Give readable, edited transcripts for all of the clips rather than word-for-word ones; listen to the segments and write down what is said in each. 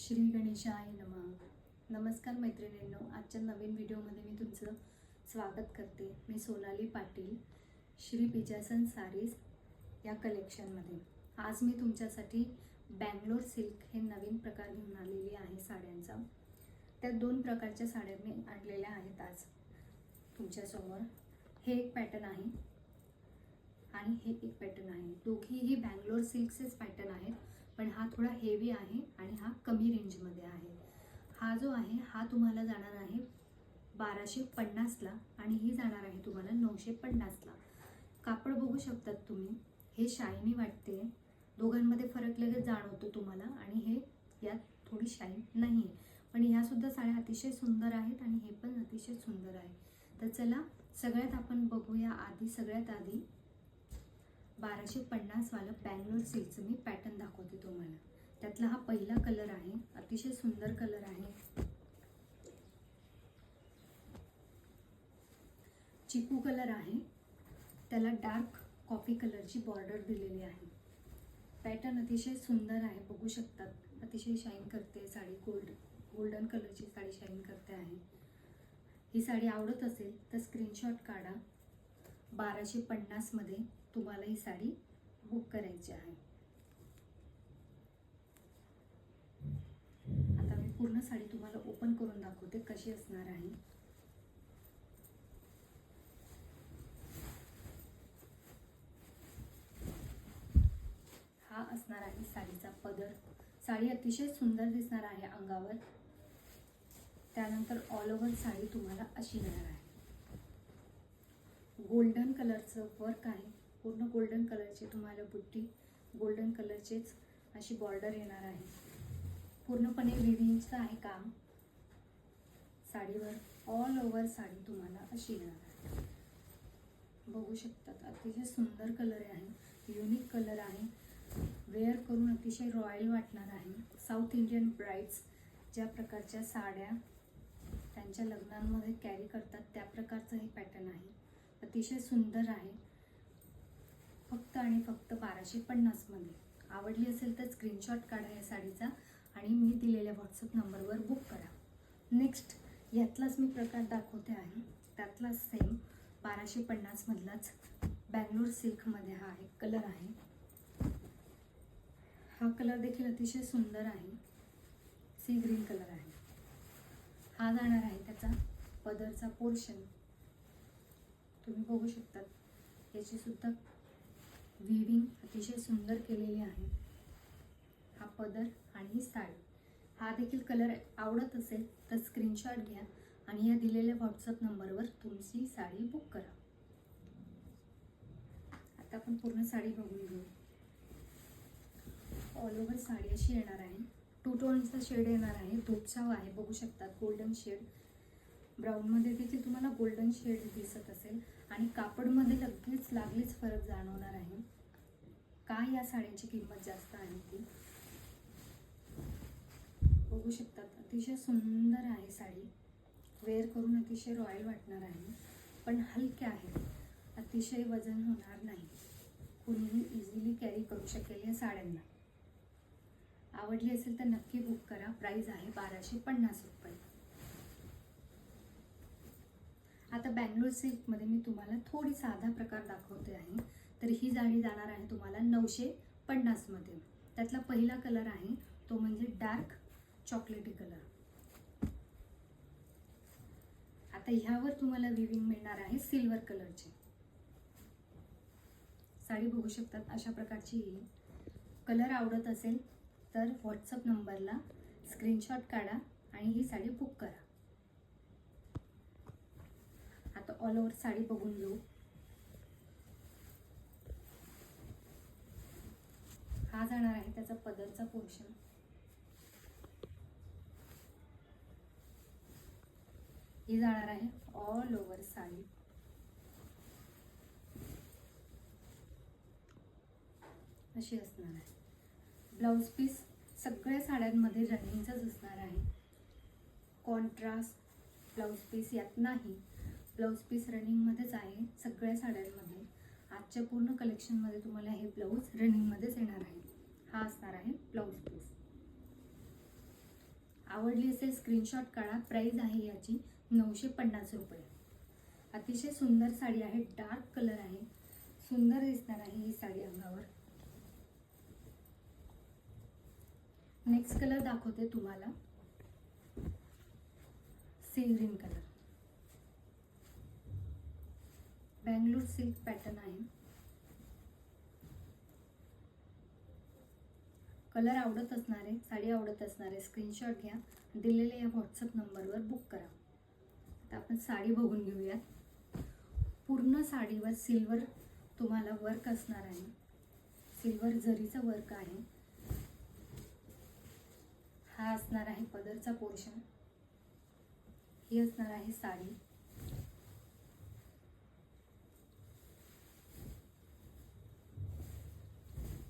श्री गणेशाय नमः. नमस्कार मैत्रिणींनो, आजच्या नवीन व्हिडिओमध्ये मी तुमचं स्वागत करते. मी सोनाली पाटील, श्री पिजासन सारीज या कलेक्शनमध्ये. आज मी तुमच्यासाठी बँगलोर सिल्क हे नवीन प्रकार घेऊन आलेली आहे साड्यांचा. त्या दोन प्रकारच्या साड्या मी आणलेल्या आहेत आज तुमच्यासमोर. हे एक पॅटर्न आहे आणि हे एक पॅटर्न आहे. दोघीही बँगलोर सिल्कचेच पॅटर्न आहेत, पण हा थोडा हेवी आहे आणि हा कमी रेंजमध्ये आहे. हा जो आहे हा तुम्हाला जाणार आहे 1250ला आणि ही जाणार आहे तुम्हाला 950ला. कापड बघू शकतात तुम्ही, हे शायनी वाटते. दोघांमध्ये फरक लगेच जाणवतो तुम्हाला. आणि हे यात थोडी शाईन नाही आहे, पण ह्यासुद्धा साड्या अतिशय सुंदर आहेत आणि हे पण अतिशय सुंदर आहे. तर चला सगळ्यात आपण बघूया. सगळ्यात आधी 1250 वाला बँगलोर सिल्कचं मी पॅटर्न दाखवते तुम्हाला. त्यातला हा पहिला कलर आहे, अतिशय सुंदर कलर आहे. चिकू कलर आहे, त्याला डार्क कॉफी कलरची बॉर्डर दिलेली आहे. पॅटर्न अतिशय सुंदर आहे, बघू शकतात. अतिशय शाईन करते साडी, गोल्डन कलरची साडी शाईन करते आहे. ही साडी आवडत असेल तर स्क्रीनशॉट काढा. 1250 मध्ये तुम्हाला ही साडी बुक करायची आहे. आता मी पूर्ण साडी तुम्हाला ओपन करून दाखवते कशी असणार आहे. हा असणार आहे साडीचा पदर. साडी अतिशय सुंदर दिसणार आहे अंगावर. त्यानंतर ऑल ओव्हर साडी तुम्हाला अशी येणार आहे. गोल्डन कलरचं वर्क आहे, पूर्ण गोल्डन कलरची तुम्हाला बुट्टी, गोल्डन कलरचीच अशी बॉर्डर येणार आहे. पूर्णपणे विविंगचं आहे काम साडीवर. ऑल ओव्हर साडी तुम्हाला अशी येणार आहे. बघू शकतात, अतिशय सुंदर कलर आहे, युनिक कलर आहे. वेअर करून अतिशय रॉयल वाटणार आहे. साऊथ इंडियन ब्राइड्स ज्या प्रकारच्या साड्या त्यांच्या लग्नांमध्ये कॅरी करतात त्या प्रकारचं हे पॅटर्न आहे. अतिशय सुंदर आहे. फक्त आणि फक्त 1250 मध्ये. आवडली असेल तर स्क्रीनशॉट काढा या साडीचा आणि मी दिलेल्या व्हॉट्सअप नंबरवर बुक करा. नेक्स्ट यातलाच मी प्रकार दाखवते आहे. त्यातला सेम 1250 मधलाच बँगलोर सिल्कमध्ये हा एक कलर आहे. हा कलर देखील अतिशय सुंदर आहे, सी ग्रीन कलर आहे. हा जाणार आहे त्याचा पदरचा पोर्शन. तुम्ही बघू शकतात, याची सुद्धा विविंग अतिशय सुंदर केलेली आहे. हा पदर आणि ही साडी. हा देखील कलर आवडत असेल तर स्क्रीनशॉट घ्या आणि या दिलेल्या व्हॉट्सअप नंबरवर तुमची साडी बुक करा. आता आपण पूर्ण साडी बघून घेऊ. ऑल ओव्हर साडी अशी येणार आहे. 2 टोनचा शेड येणार आहे, धूपछाव आहे. बघू शकतात गोल्डन शेड. ब्राऊनमध्ये देखील तुम्हाला गोल्डन शेड दिसत असेल आणि कापडमध्ये लागलीच फरक जाणवणार आहे. काय या साड्यांची किंमत जास्त आहे ती बघू शकतात. अतिशय सुंदर आहे साडी. वेअर करून अतिशय रॉयल वाटणार आहे, पण हलके आहे, अतिशय वजन होणार नाही. कुणीही इझिली कॅरी करू शकेल या साड्यांना. आवडली असेल तर नक्की बुक करा. प्राइस आहे 1250 रुपये. आता बँगलोर सिल्कमध्ये मी तुम्हाला थोडी साधा प्रकार दाखवते आहे. तर ही साडी जाणार आहे तुम्हाला 950 मध्ये. त्यातला पहिला कलर आहे तो म्हणजे डार्क चॉकलेटी कलर. आता ह्यावर तुम्हाला विविंग मिळणार आहे सिल्वर कलरची. साडी बघू शकतात अशा प्रकारची येईल. कलर आवडत असेल तर व्हॉट्सअप नंबरला स्क्रीनशॉट काढा आणि ही साडी बुक करा. आता ऑल ओव्हर साडी बघून घेऊ. हा जाणार आहे त्याचा पदरचा पोर्शन. ही जाणार आहे ऑल ओव्हर साडी. अशी असणार आहे. ब्लाउज पीस सगळ्या साड्यांमध्ये रनिंगचाच असणार आहे. कॉन्ट्रास्ट ब्लाउज पीस यात नाही. ब्लाउज पीस रनिंगमध्येच आहे सगळ्या साड्यांमध्ये. आजच्या पूर्ण कलेक्शनमध्ये तुम्हाला हे ब्लाऊज रनिंगमध्येच येणार आहे. हा असणार आहे ब्लाऊज पीस. आवडली असेल स्क्रीनशॉट काढा. प्राइस आहे याची 950 रुपये. अतिशय सुंदर साडी आहे, डार्क कलर आहे, सुंदर दिसणार आहे ही साडी अंगावर. नेक्स्ट कलर दाखवते तुम्हाला, sea green colour. Bangalore silk pattern आहे. कलर आवडत असणारे, साडी आवडत असणारे स्क्रीनशॉट घ्या. दिलेल्या या व्हॉट्सअप नंबरवर बुक करा. आता आपण साडी बघून घेऊयात. पूर्ण साडीवर सिल्वर तुम्हाला वर्क असणार आहे. सिल्वर जरीचं वर्क आहे. हा असणार आहे पदरचा पोर्शन. ही असणार आहे साडी.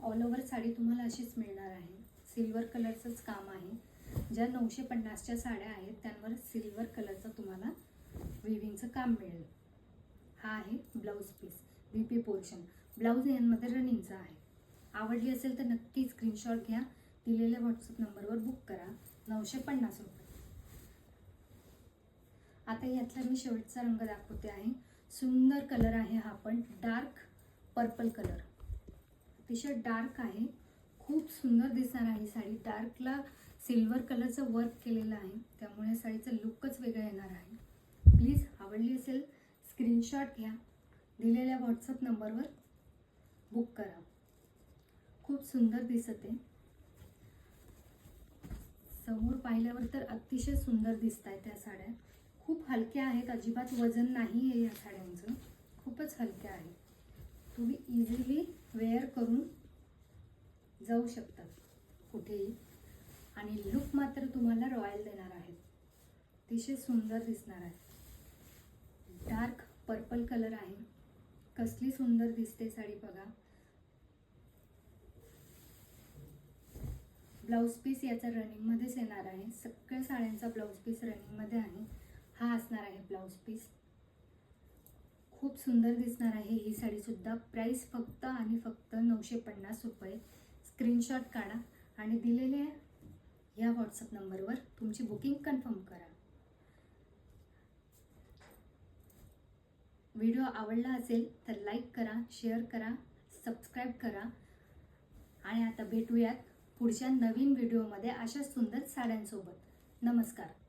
ऑल ओव्हर साडी तुम्हाला अशीच मिळणार आहे. सिल्वर कलरचंच काम आहे. ज्या 950च्या साड्या आहेत त्यांवर सिल्वर कलरचं तुम्हाला विविंगचं काम मिळेल. हा आहे blouse piece, VP portion. Blouse यांमध्ये रनिंगचा आहे. आवडली असेल तर नक्की स्क्रीनशॉट घ्या. दिलेल्या व्हॉट्सअप नंबरवर बुक करा. 950 रुपये. आता यातला मी शेवटचा रंग दाखवते आहे. सुंदर कलर आहे हा पण, डार्क पर्पल कलर. अतिशय डार्क आहे, खूप सुंदर दिसणार आहे साडी. डार्कला सिल्वर कलरचं वर्क केलेलं आहे, त्यामुळे साडीचं लुकच वेगळं येणार आहे. प्लीज आवडली असेल स्क्रीनशॉट घ्या. दिलेल्या व्हॉट्सअप नंबरवर बुक करा. खूप सुंदर दिसते. समोर पाहिल्यावर तर अतिशय सुंदर दिसत आहे त्या साड्या. खूप हलक्या आहेत, अजिबात वजन नाही आहे या साड्यांचं. खूपच हलक्या आहेत. तुम्ही इझिली वेअर करून जाऊ शकता कुठेही, आणि लुक मात्र तुम्हाला रॉयल देणार आहेत. अतिशय सुंदर दिसणार आहे. डार्क पर्पल कलर आहे. कसली सुंदर दिसते साडी बघा. ब्लाऊज पीस याचा रनिंगमध्येच येणार आहे. सगळ्या साड्यांचा ब्लाऊज पीस रनिंगमध्ये आहे. हा असणार आहे ब्लाऊज पीस. खूप सुंदर दिसणार आहे ही साडी सुद्धा. प्राइस फक्त आणि फक्त 950 रुपये. स्क्रीनशॉट काढा आणि दिलेल्या या व्हॉट्सअप नंबरवर तुमची बुकिंग कन्फर्म करा. व्हिडिओ आवडला असेल तर लाईक करा, शेअर करा, सबस्क्राईब करा. आणि आता भेटूयात पुढच्या नवीन व्हिडिओमध्ये अशा सुंदर साड्यांसोबत. नमस्कार.